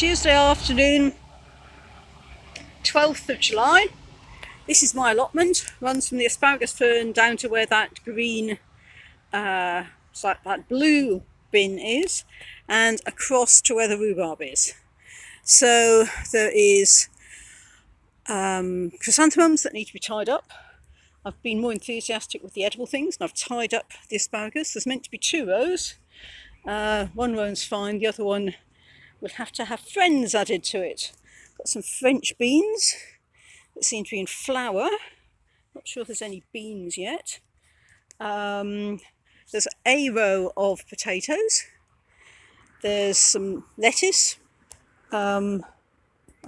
Tuesday afternoon, 12th of July. This is my allotment. Runs from the asparagus fern down to where that green, that blue bin is, and across to where the rhubarb is. So there is chrysanthemums that need to be tied up. I've been more enthusiastic with the edible things, and I've tied up the asparagus. There's meant to be 2 rows. One row's fine, the other one will have to have friends added to it. Got some French beans that seem to be in flower. Not sure if there's any beans yet. There's a row of potatoes. There's some lettuce. I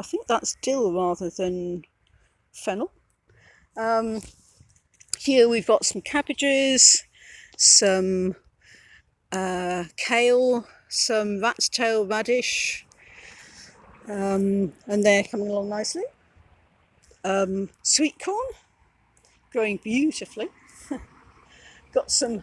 think that's dill rather than fennel. Here we've got some cabbages, some kale, some rat's tail radish, and they're coming along nicely. Sweet corn, growing beautifully. Got some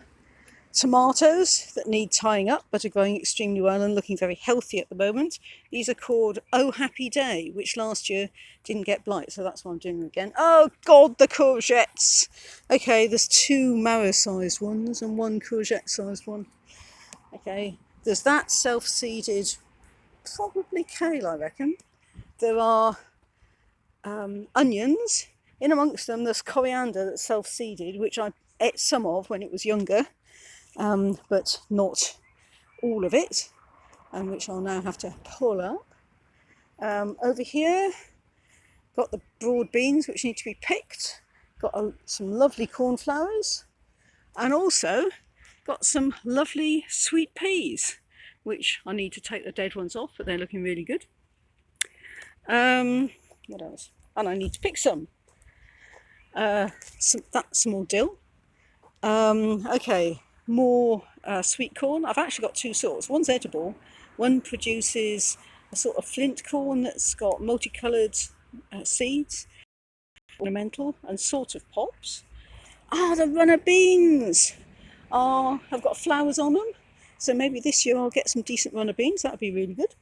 tomatoes that need tying up but are growing extremely well and looking very healthy at the moment. These are called Oh Happy Day, which last year didn't get blight, so that's why I'm doing them again. Oh God, the courgettes! Okay, there's 2 marrow-sized ones and 1 courgette-sized one. Okay, there's that self-seeded, probably kale, I reckon. There are onions. In amongst them, there's coriander that's self-seeded, which I ate some of when it was younger, but not all of it, and which I'll now have to pull up. Over here, got the broad beans, which need to be picked. Got some lovely cornflowers, and also got some lovely sweet peas, which I need to take the dead ones off, but they're looking really good. What else? And I need to pick some. That's some more dill. Okay, more sweet corn. I've actually got 2 sorts. One's edible. One produces a sort of flint corn that's got multicoloured seeds, ornamental and sort of pops. The runner beans. I've got flowers on them, so maybe this year I'll get some decent runner beans. That would be really good.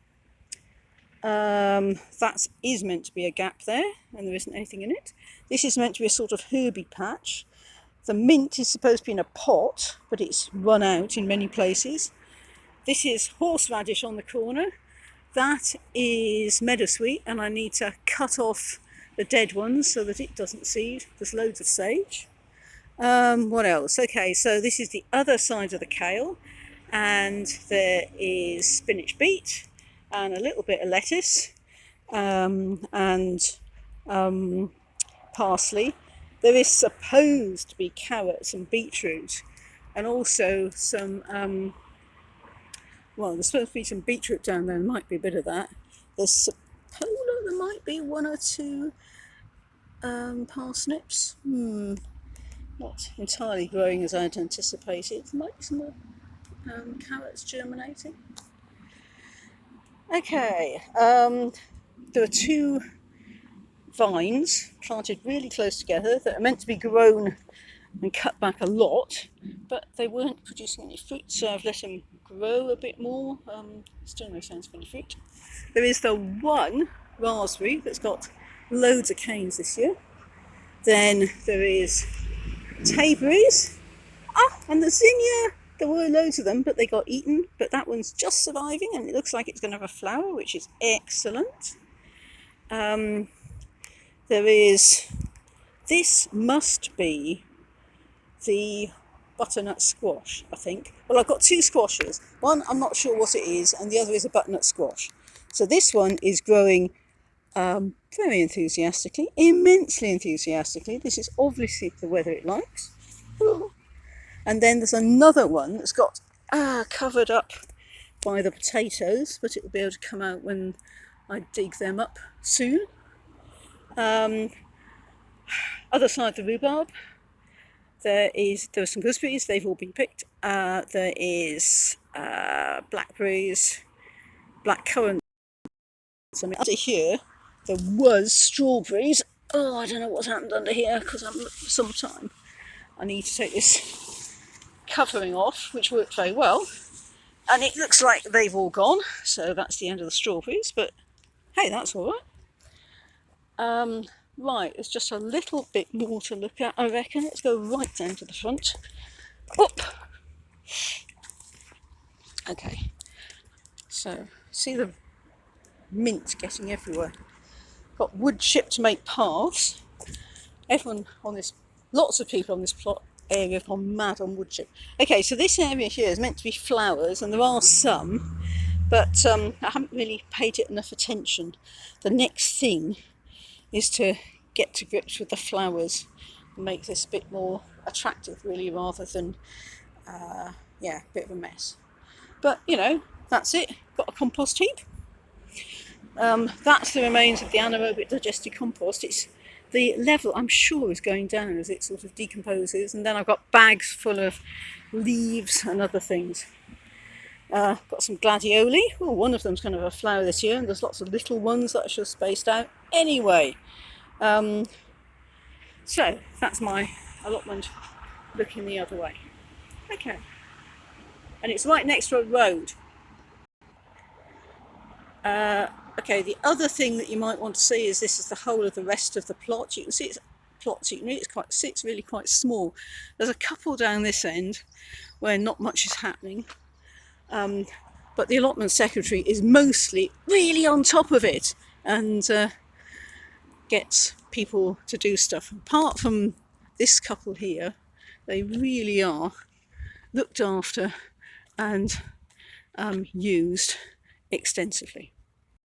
That is meant to be a gap there, and there isn't anything in it. This is meant to be a sort of herby patch. The mint is supposed to be in a pot, but it's run out in many places. This is horseradish on the corner. That is meadowsweet, and I need to cut off the dead ones so that it doesn't seed. There's loads of sage. What else? Okay, so this is the other side of the kale, and there is spinach beet and a little bit of lettuce, and parsley. There is supposed to be carrots and beetroot, and also some, there's supposed to be some beetroot down there. There might be a bit of that. There might be 1 or 2 parsnips. Not entirely growing as I'd anticipated. There might be some more carrots germinating. Okay, there are 2 vines planted really close together that are meant to be grown and cut back a lot, but they weren't producing any fruit, so I've let them grow a bit more. Still no signs of any fruit. There is the 1 raspberry that's got loads of canes this year. Then there is tayberries, and the zinnia. There were loads of them, but they got eaten, but that one's just surviving, and it looks like it's going to have a flower, which is excellent. This must be the butternut squash, I think. Well, I've got 2 squashes. One, I'm not sure what it is, and the other is a butternut squash. So this one is growing very enthusiastically, immensely enthusiastically. This is obviously the weather it likes. And then there's another one that's got covered up by the potatoes, but it will be able to come out when I dig them up soon. Other side of the rhubarb, there are some gooseberries. They've all been picked. There is blackberries, blackcurrants. I mean, under here there was strawberries. I don't know what's happened under here because I haven't looked for some time. I need to take this covering off, which worked very well, And it looks like they've all gone, so that's the end of the strawberries, but hey, that's all right. Right, there's just a little bit more to look at, I reckon. Let's go right down to the front. Up! Okay, so see the mint getting everywhere. Got wood chip to make paths. Everyone on this, lots of people on this plot area have gone mad on wood chip. Okay, so this area here is meant to be flowers, and there are some, but I haven't really paid it enough attention. The next thing is to get to grips with the flowers and make this a bit more attractive, really, rather than, yeah, a bit of a mess. But, you know, that's it. Got a compost heap. That's the remains of the anaerobic digested compost. It's the level, I'm sure, is going down as it sort of decomposes, and then I've got bags full of leaves and other things. Got some gladioli. Oh, one of them's kind of a flower this year, and there's lots of little ones that are just spaced out. Anyway, so that's my allotment looking the other way. Okay, and it's right next to a road. Okay, the other thing that you might want to see is this is the whole of the rest of the plot. You can see it's plots. You can really it's really quite small. There's a couple down this end where not much is happening, but the allotment secretary is mostly really on top of it and gets people to do stuff. Apart from this couple here, they really are looked after and used extensively.